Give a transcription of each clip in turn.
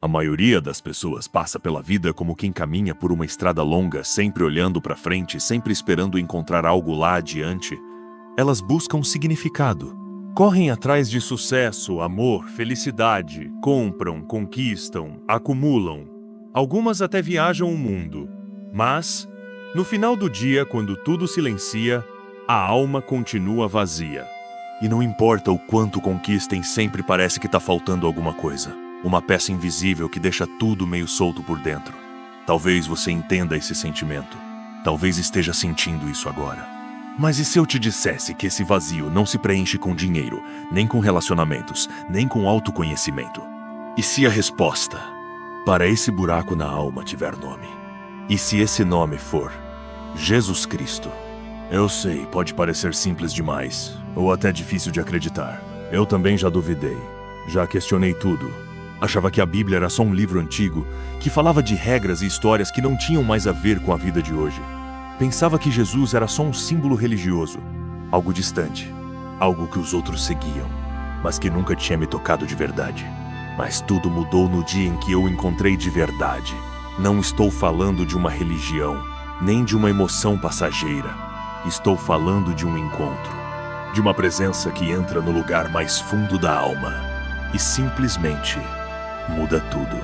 A maioria das pessoas passa pela vida como quem caminha por uma estrada longa, sempre olhando para frente, sempre esperando encontrar algo lá adiante. Elas buscam significado. Correm atrás de sucesso, amor, felicidade, compram, conquistam, acumulam. Algumas até viajam o mundo. Mas, no final do dia, quando tudo silencia, a alma continua vazia. E não importa o quanto conquistem, sempre parece que está faltando alguma coisa. Uma peça invisível que deixa tudo meio solto por dentro. Talvez você entenda esse sentimento. Talvez esteja sentindo isso agora. Mas e se eu te dissesse que esse vazio não se preenche com dinheiro, nem com relacionamentos, nem com autoconhecimento? E se a resposta para esse buraco na alma tiver nome? E se esse nome for Jesus Cristo? Eu sei, pode parecer simples demais, ou até difícil de acreditar. Eu também já duvidei, já questionei tudo. Achava que a Bíblia era só um livro antigo, que falava de regras e histórias que não tinham mais a ver com a vida de hoje. Pensava que Jesus era só um símbolo religioso, algo distante, algo que os outros seguiam, mas que nunca tinha me tocado de verdade. Mas tudo mudou no dia em que eu o encontrei de verdade. Não estou falando de uma religião, nem de uma emoção passageira. Estou falando de um encontro, de uma presença que entra no lugar mais fundo da alma e simplesmente muda tudo.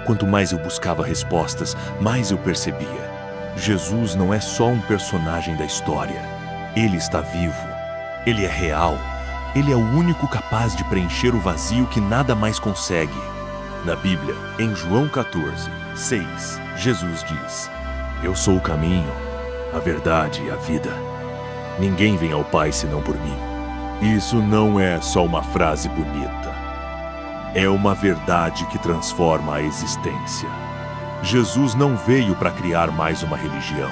Quanto mais eu buscava respostas, mais eu percebia. Jesus não é só um personagem da história. Ele está vivo. Ele é real. Ele é o único capaz de preencher o vazio que nada mais consegue. Na Bíblia, em João 14, 6, Jesus diz: Eu sou o caminho, a verdade e a vida. Ninguém vem ao Pai senão por mim. Isso não é só uma frase bonita. É uma verdade que transforma a existência. Jesus não veio para criar mais uma religião.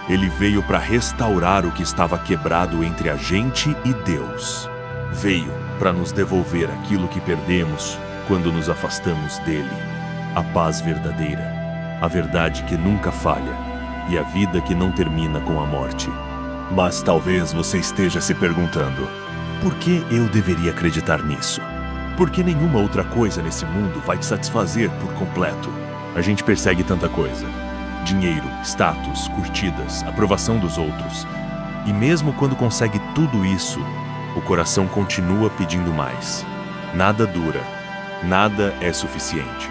Ele veio para restaurar o que estava quebrado entre a gente e Deus. Veio para nos devolver aquilo que perdemos quando nos afastamos dele. A paz verdadeira, a verdade que nunca falha e a vida que não termina com a morte. Mas talvez você esteja se perguntando: por que eu deveria acreditar nisso? Porque nenhuma outra coisa nesse mundo vai te satisfazer por completo. A gente persegue tanta coisa: dinheiro, status, curtidas, aprovação dos outros. E mesmo quando consegue tudo isso, o coração continua pedindo mais. Nada dura, nada é suficiente.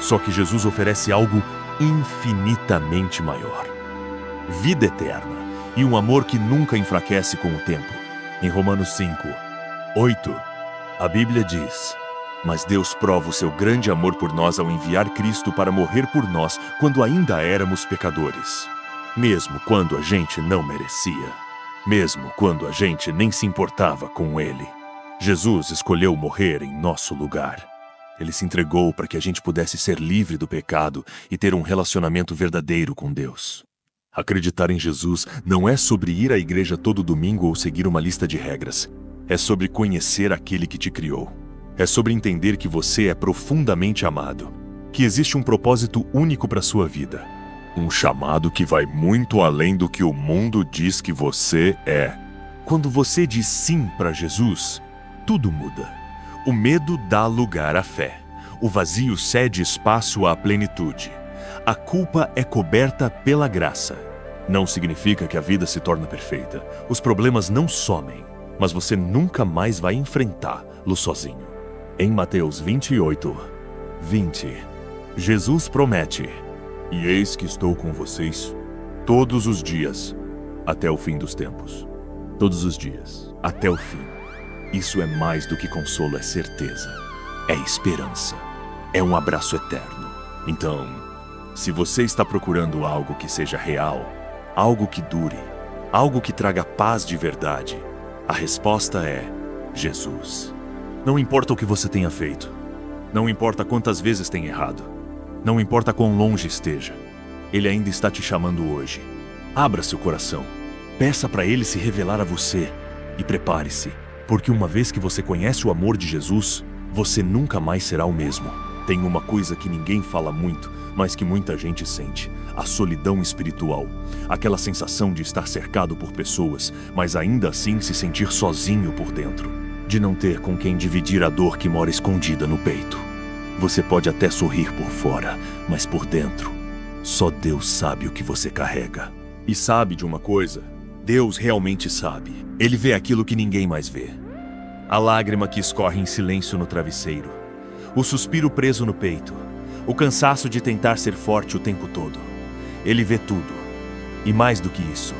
Só que Jesus oferece algo infinitamente maior: vida eterna e um amor que nunca enfraquece com o tempo. Em Romanos 5, 8, a Bíblia diz: Mas Deus prova o seu grande amor por nós ao enviar Cristo para morrer por nós quando ainda éramos pecadores. Mesmo quando a gente não merecia. Mesmo quando a gente nem se importava com Ele. Jesus escolheu morrer em nosso lugar. Ele se entregou para que a gente pudesse ser livre do pecado e ter um relacionamento verdadeiro com Deus. Acreditar em Jesus não é sobre ir à igreja todo domingo ou seguir uma lista de regras. É sobre conhecer aquele que te criou. É sobre entender que você é profundamente amado. Que existe um propósito único para sua vida. Um chamado que vai muito além do que o mundo diz que você é. Quando você diz sim para Jesus, tudo muda. O medo dá lugar à fé. O vazio cede espaço à plenitude. A culpa é coberta pela graça. Não significa que a vida se torna perfeita. Os problemas não somem, mas você nunca mais vai enfrentá-los sozinho. Em Mateus 28, 20, Jesus promete: E eis que estou com vocês todos os dias, até o fim dos tempos. Todos os dias, até o fim. Isso é mais do que consolo, é certeza. É esperança. É um abraço eterno. Então, se você está procurando algo que seja real, algo que dure, algo que traga paz de verdade, a resposta é Jesus. Não importa o que você tenha feito. Não importa quantas vezes tenha errado. Não importa quão longe esteja. Ele ainda está te chamando hoje. Abra seu coração. Peça para Ele se revelar a você. E prepare-se, porque uma vez que você conhece o amor de Jesus, você nunca mais será o mesmo. Tem uma coisa que ninguém fala muito, mas que muita gente sente: a solidão espiritual. Aquela sensação de estar cercado por pessoas, mas ainda assim se sentir sozinho por dentro. De não ter com quem dividir a dor que mora escondida no peito. Você pode até sorrir por fora, mas por dentro, só Deus sabe o que você carrega. E sabe de uma coisa? Deus realmente sabe. Ele vê aquilo que ninguém mais vê. A lágrima que escorre em silêncio no travesseiro. O suspiro preso no peito. O cansaço de tentar ser forte o tempo todo. Ele vê tudo. E mais do que isso,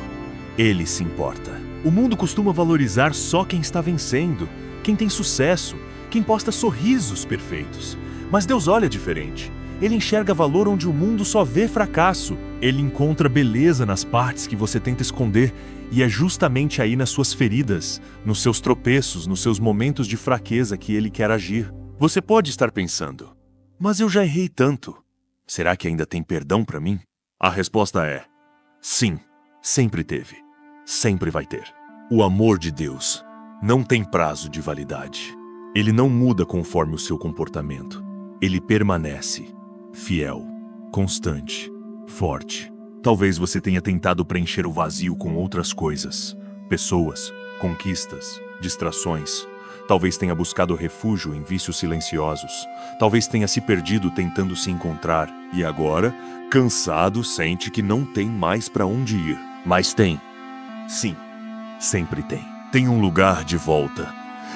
ele se importa. O mundo costuma valorizar só quem está vencendo, quem tem sucesso, quem posta sorrisos perfeitos. Mas Deus olha diferente. Ele enxerga valor onde o mundo só vê fracasso. Ele encontra beleza nas partes que você tenta esconder, e é justamente aí nas suas feridas, nos seus tropeços, nos seus momentos de fraqueza que ele quer agir. Você pode estar pensando, mas eu já errei tanto. Será que ainda tem perdão para mim? A resposta é: sim, sempre teve. Sempre vai ter. O amor de Deus não tem prazo de validade. Ele não muda conforme o seu comportamento. Ele permanece fiel, constante, forte. Talvez você tenha tentado preencher o vazio com outras coisas, pessoas, conquistas, distrações. Talvez tenha buscado refúgio em vícios silenciosos. Talvez tenha se perdido tentando se encontrar. E agora, cansado, sente que não tem mais para onde ir. Mas tem. Sim, sempre tem. Tem um lugar de volta.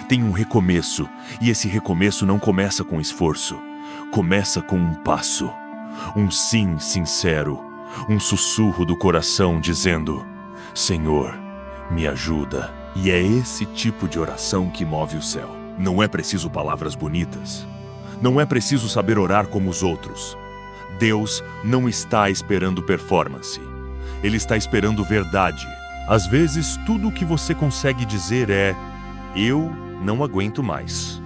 Tem um recomeço. E esse recomeço não começa com esforço. Começa com um passo. Um sim sincero. Um sussurro do coração dizendo: Senhor, me ajuda. E é esse tipo de oração que move o céu. Não é preciso palavras bonitas. Não é preciso saber orar como os outros. Deus não está esperando performance. Ele está esperando verdade. Às vezes, tudo o que você consegue dizer é: eu não aguento mais.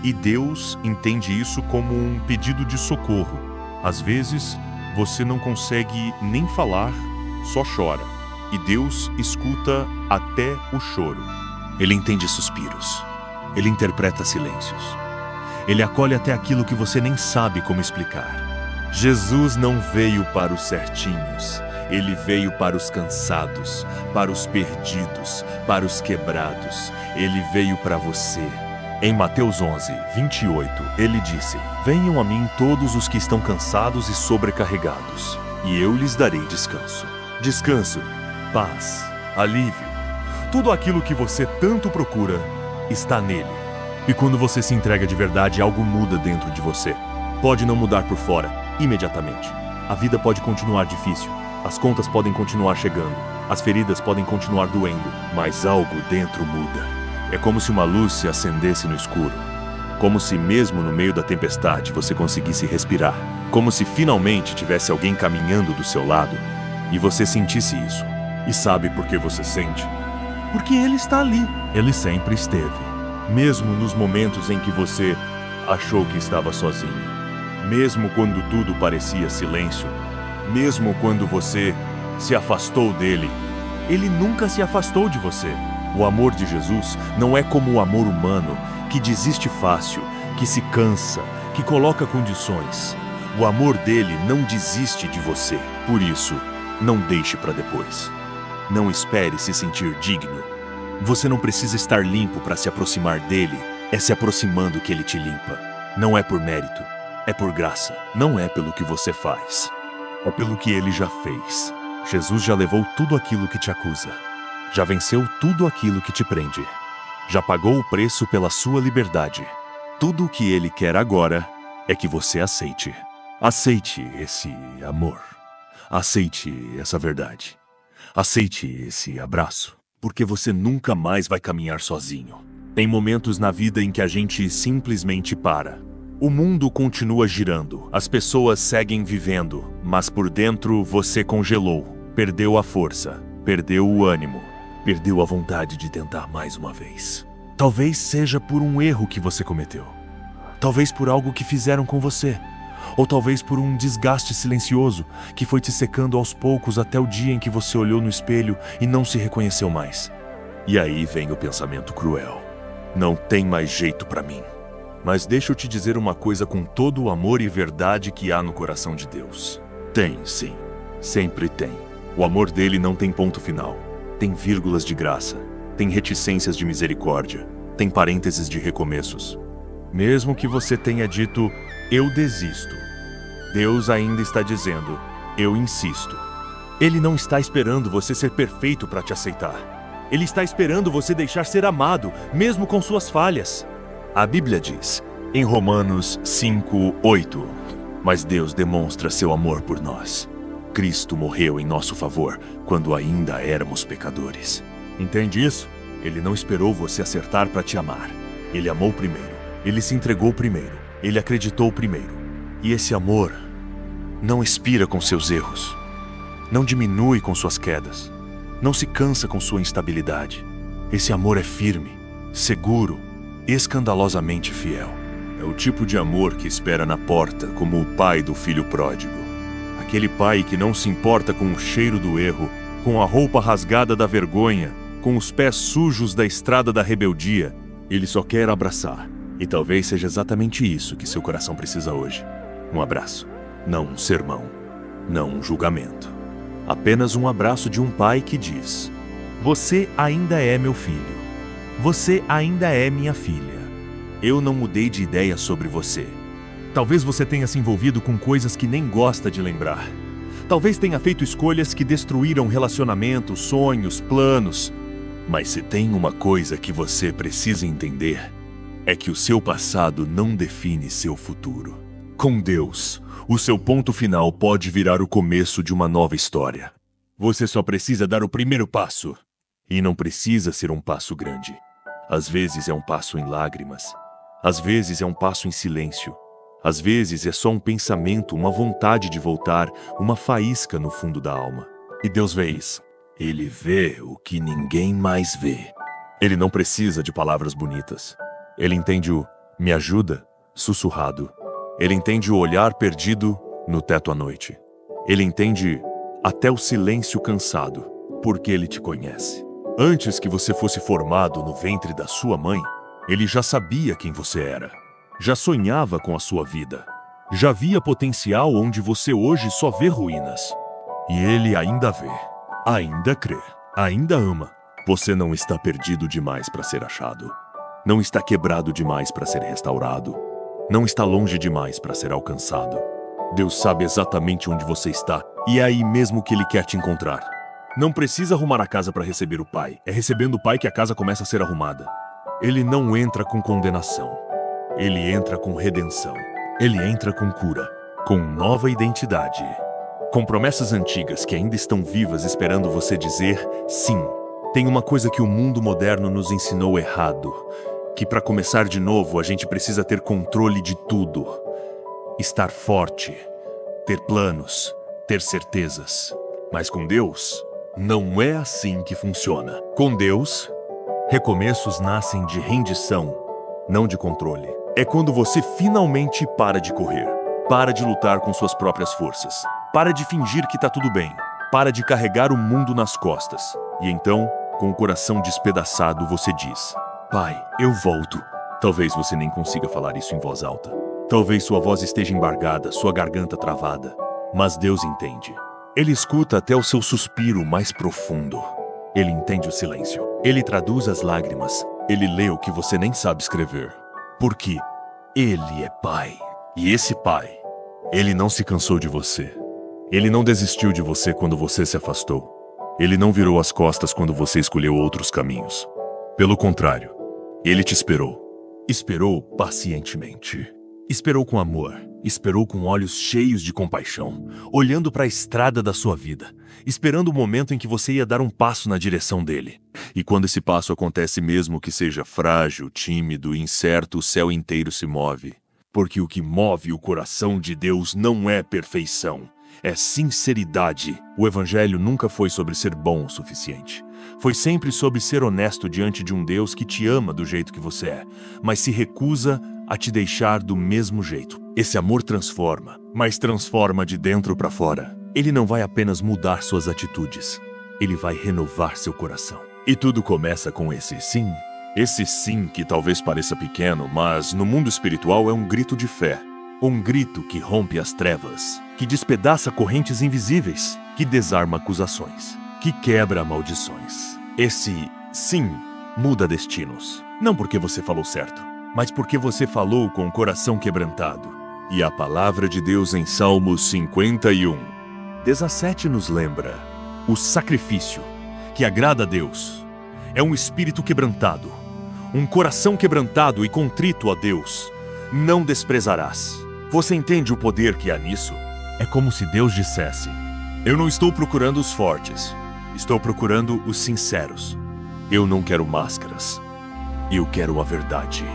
E Deus entende isso como um pedido de socorro. Às vezes, você não consegue nem falar, só chora. E Deus escuta até o choro. Ele entende suspiros. Ele interpreta silêncios. Ele acolhe até aquilo que você nem sabe como explicar. Jesus não veio para os certinhos. Ele veio para os cansados, para os perdidos, para os quebrados. Ele veio para você. Em Mateus 11, 28, ele disse: Venham a mim todos os que estão cansados e sobrecarregados, e eu lhes darei descanso. Descanso, paz, alívio. Tudo aquilo que você tanto procura está nele. E quando você se entrega de verdade, algo muda dentro de você. Pode não mudar por fora, imediatamente. A vida pode continuar difícil. As contas podem continuar chegando. As feridas podem continuar doendo. Mas algo dentro muda. É como se uma luz se acendesse no escuro. Como se mesmo no meio da tempestade você conseguisse respirar. Como se finalmente tivesse alguém caminhando do seu lado e você sentisse isso. E sabe por que você sente? Porque ele está ali. Ele sempre esteve. Mesmo nos momentos em que você achou que estava sozinho. Mesmo quando tudo parecia silêncio. Mesmo quando você se afastou dele. Ele nunca se afastou de você. O amor de Jesus não é como o amor humano, que desiste fácil, que se cansa, que coloca condições. O amor dele não desiste de você. Por isso, não deixe para depois. Não espere se sentir digno. Você não precisa estar limpo para se aproximar dele. É se aproximando que ele te limpa. Não é por mérito, é por graça. Não é pelo que você faz, é pelo que ele já fez. Jesus já levou tudo aquilo que te acusa. Já venceu tudo aquilo que te prende. Já pagou o preço pela sua liberdade. Tudo o que ele quer agora é que você aceite. Aceite esse amor. Aceite essa verdade. Aceite esse abraço. Porque você nunca mais vai caminhar sozinho. Tem momentos na vida em que a gente simplesmente para. O mundo continua girando, as pessoas seguem vivendo, mas por dentro você congelou, perdeu a força, perdeu o ânimo. Perdeu a vontade de tentar mais uma vez. Talvez seja por um erro que você cometeu. Talvez por algo que fizeram com você. Ou talvez por um desgaste silencioso que foi te secando aos poucos até o dia em que você olhou no espelho e não se reconheceu mais. E aí vem o pensamento cruel. Não tem mais jeito pra mim. Mas deixa eu te dizer uma coisa com todo o amor e verdade que há no coração de Deus. Tem, sim. Sempre tem. O amor dele não tem ponto final. Tem vírgulas de graça, tem reticências de misericórdia, tem parênteses de recomeços. Mesmo que você tenha dito, eu desisto. Deus ainda está dizendo, eu insisto. Ele não está esperando você ser perfeito para te aceitar. Ele está esperando você deixar ser amado, mesmo com suas falhas. A Bíblia diz, em Romanos 5:8, mas Deus demonstra seu amor por nós. Cristo morreu em nosso favor quando ainda éramos pecadores. Entende isso? Ele não esperou você acertar para te amar. Ele amou primeiro. Ele se entregou primeiro. Ele acreditou primeiro. E esse amor não expira com seus erros. Não diminui com suas quedas. Não se cansa com sua instabilidade. Esse amor é firme, seguro, escandalosamente fiel. É o tipo de amor que espera na porta, como o pai do filho pródigo. Aquele pai que não se importa com o cheiro do erro, com a roupa rasgada da vergonha, com os pés sujos da estrada da rebeldia. Ele só quer abraçar. E talvez seja exatamente isso que seu coração precisa hoje. Um abraço. Não um sermão. Não um julgamento. Apenas um abraço de um pai que diz: você ainda é meu filho. Você ainda é minha filha. Eu não mudei de ideia sobre você. Talvez você tenha se envolvido com coisas que nem gosta de lembrar. Talvez tenha feito escolhas que destruíram relacionamentos, sonhos, planos. Mas se tem uma coisa que você precisa entender, é que o seu passado não define seu futuro. Com Deus, o seu ponto final pode virar o começo de uma nova história. Você só precisa dar o primeiro passo. E não precisa ser um passo grande. Às vezes é um passo em lágrimas. Às vezes é um passo em silêncio. Às vezes é só um pensamento, uma vontade de voltar, uma faísca no fundo da alma. E Deus vê isso. Ele vê o que ninguém mais vê. Ele não precisa de palavras bonitas. Ele entende o "me ajuda" sussurrado. Ele entende o olhar perdido no teto à noite. Ele entende até o silêncio cansado, porque ele te conhece. Antes que você fosse formado no ventre da sua mãe, ele já sabia quem você era. Já sonhava com a sua vida. Já via potencial onde você hoje só vê ruínas. E ele ainda vê, ainda crê, ainda ama. Você não está perdido demais para ser achado. Não está quebrado demais para ser restaurado. Não está longe demais para ser alcançado. Deus sabe exatamente onde você está e é aí mesmo que Ele quer te encontrar. Não precisa arrumar a casa para receber o Pai. É recebendo o Pai que a casa começa a ser arrumada. Ele não entra com condenação. Ele entra com redenção. Ele entra com cura, com nova identidade. Com promessas antigas que ainda estão vivas esperando você dizer sim. Tem uma coisa que o mundo moderno nos ensinou errado. Que para começar de novo a gente precisa ter controle de tudo. Estar forte, ter planos, ter certezas. Mas com Deus, não é assim que funciona. Com Deus, recomeços nascem de rendição, não de controle. É quando você finalmente para de correr, para de lutar com suas próprias forças, para de fingir que tá tudo bem, para de carregar o mundo nas costas. E então, com o coração despedaçado, você diz: Pai, eu volto. Talvez você nem consiga falar isso em voz alta. Talvez sua voz esteja embargada, sua garganta travada. Mas Deus entende. Ele escuta até o seu suspiro mais profundo. Ele entende o silêncio. Ele traduz as lágrimas. Ele lê o que você nem sabe escrever. Porque Ele é Pai. E esse Pai, Ele não se cansou de você. Ele não desistiu de você quando você se afastou. Ele não virou as costas quando você escolheu outros caminhos. Pelo contrário, Ele te esperou. Esperou pacientemente. Esperou com amor. Esperou com olhos cheios de compaixão, olhando para a estrada da sua vida, esperando o momento em que você ia dar um passo na direção dele. E quando esse passo acontece, mesmo que seja frágil, tímido, incerto, o céu inteiro se move. Porque o que move o coração de Deus não é perfeição, é sinceridade. O Evangelho nunca foi sobre ser bom o suficiente. Foi sempre sobre ser honesto diante de um Deus que te ama do jeito que você é, mas se recusa a te deixar do mesmo jeito. Esse amor transforma, mas transforma de dentro para fora. Ele não vai apenas mudar suas atitudes, ele vai renovar seu coração. E tudo começa com esse sim. Esse sim que talvez pareça pequeno, mas no mundo espiritual é um grito de fé. Um grito que rompe as trevas, que despedaça correntes invisíveis, que desarma acusações, que quebra maldições. Esse sim muda destinos. Não porque você falou certo, mas porque você falou com o coração quebrantado. E a palavra de Deus em Salmos 51, 17 nos lembra: o sacrifício que agrada a Deus é um espírito quebrantado, um coração quebrantado e contrito a Deus não desprezarás. Você entende o poder que há nisso? É como se Deus dissesse: eu não estou procurando os fortes, estou procurando os sinceros. Eu não quero máscaras, eu quero a verdade.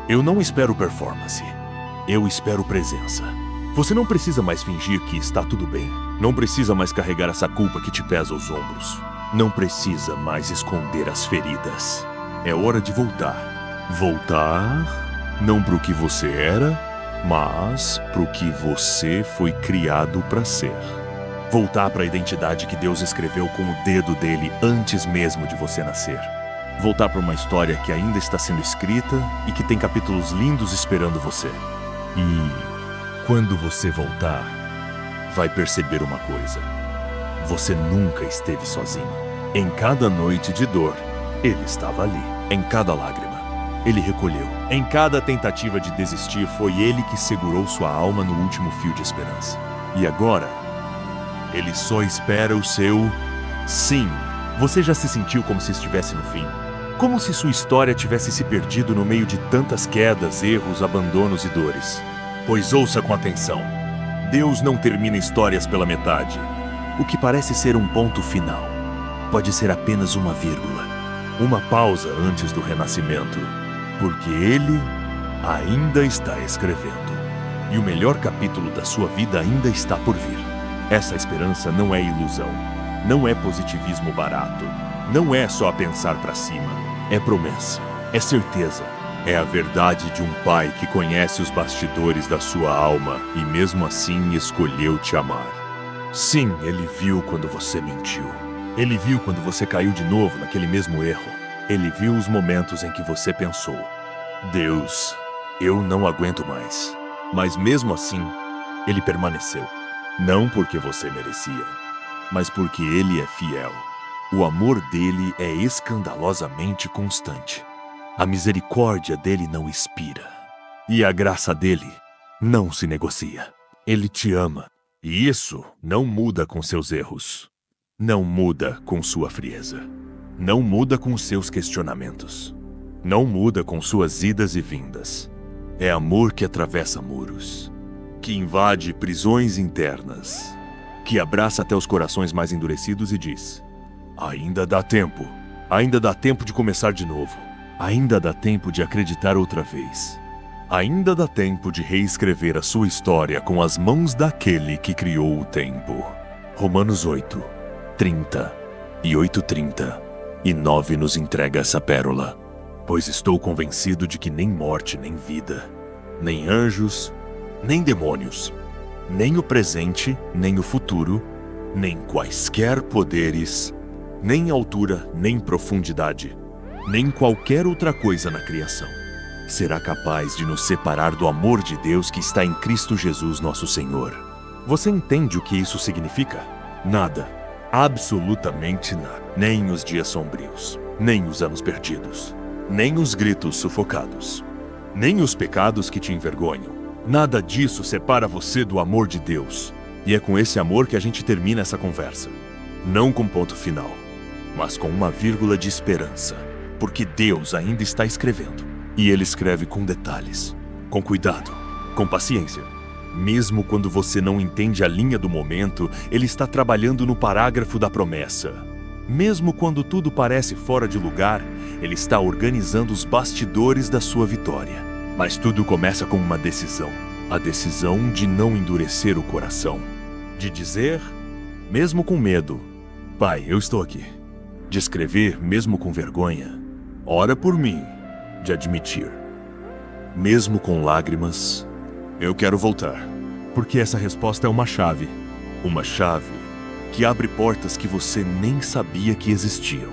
Eu não espero performance, eu espero presença. Você não precisa mais fingir que está tudo bem. Não precisa mais carregar essa culpa que te pesa aos ombros. Não precisa mais esconder as feridas. É hora de voltar. Voltar não para o que você era, mas para o que você foi criado para ser. Voltar para a identidade que Deus escreveu com o dedo dele antes mesmo de você nascer. Voltar para uma história que ainda está sendo escrita e que tem capítulos lindos esperando você. E quando você voltar, vai perceber uma coisa: você nunca esteve sozinho. Em cada noite de dor, ele estava ali. Em cada lágrima, ele recolheu. Em cada tentativa de desistir, foi ele que segurou sua alma no último fio de esperança. E agora, ele só espera o seu sim. Você já se sentiu como se estivesse no fim? Como se sua história tivesse se perdido no meio de tantas quedas, erros, abandonos e dores? Pois ouça com atenção. Deus não termina histórias pela metade. O que parece ser um ponto final pode ser apenas uma vírgula, uma pausa antes do renascimento, porque Ele ainda está escrevendo. E o melhor capítulo da sua vida ainda está por vir. Essa esperança não é ilusão, não é positivismo barato, não é só pensar para cima. É promessa, é certeza, é a verdade de um pai que conhece os bastidores da sua alma e mesmo assim escolheu te amar. Sim, ele viu quando você mentiu. Ele viu quando você caiu de novo naquele mesmo erro. Ele viu os momentos em que você pensou: Deus, eu não aguento mais. Mas mesmo assim, ele permaneceu. Não porque você merecia, mas porque ele é fiel. O amor dele é escandalosamente constante. A misericórdia dele não expira. E a graça dele não se negocia. Ele te ama. E isso não muda com seus erros. Não muda com sua frieza. Não muda com seus questionamentos. Não muda com suas idas e vindas. É amor que atravessa muros, que invade prisões internas, que abraça até os corações mais endurecidos e diz: ainda dá tempo. Ainda dá tempo de começar de novo. Ainda dá tempo de acreditar outra vez. Ainda dá tempo de reescrever a sua história com as mãos daquele que criou o tempo. Romanos 8, 30 e 8:30 e 9 nos entrega essa pérola. Pois estou convencido de que nem morte, nem vida, nem anjos, nem demônios, nem o presente, nem o futuro, nem quaisquer poderes, nem altura, nem profundidade, nem qualquer outra coisa na criação será capaz de nos separar do amor de Deus que está em Cristo Jesus nosso Senhor. Você entende o que isso significa? Nada. Absolutamente nada. Nem os dias sombrios, nem os anos perdidos, nem os gritos sufocados, nem os pecados que te envergonham. Nada disso separa você do amor de Deus. E é com esse amor que a gente termina essa conversa. Não com ponto final, mas com uma vírgula de esperança. Porque Deus ainda está escrevendo. E Ele escreve com detalhes, com cuidado, com paciência. Mesmo quando você não entende a linha do momento, Ele está trabalhando no parágrafo da promessa. Mesmo quando tudo parece fora de lugar, Ele está organizando os bastidores da sua vitória. Mas tudo começa com uma decisão. A decisão de não endurecer o coração. De dizer, mesmo com medo: Pai, eu estou aqui. De escrever, mesmo com vergonha: ora por mim. De admitir, mesmo com lágrimas: eu quero voltar. Porque essa resposta é uma chave. Uma chave que abre portas que você nem sabia que existiam.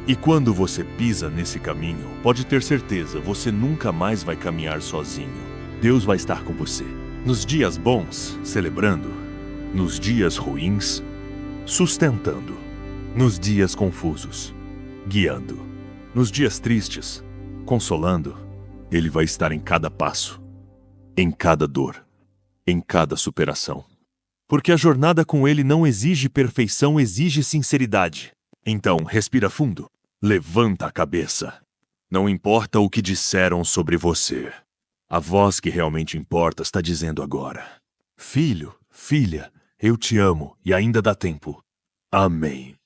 E quando você pisa nesse caminho, pode ter certeza, você nunca mais vai caminhar sozinho. Deus vai estar com você. Nos dias bons, celebrando. Nos dias ruins, sustentando. Nos dias confusos, guiando. Nos dias tristes, consolando. Ele vai estar em cada passo, em cada dor, em cada superação. Porque a jornada com ele não exige perfeição, exige sinceridade. Então, respira fundo. Levanta a cabeça. Não importa o que disseram sobre você. A voz que realmente importa está dizendo agora: filho, filha, eu te amo e ainda dá tempo. Amém.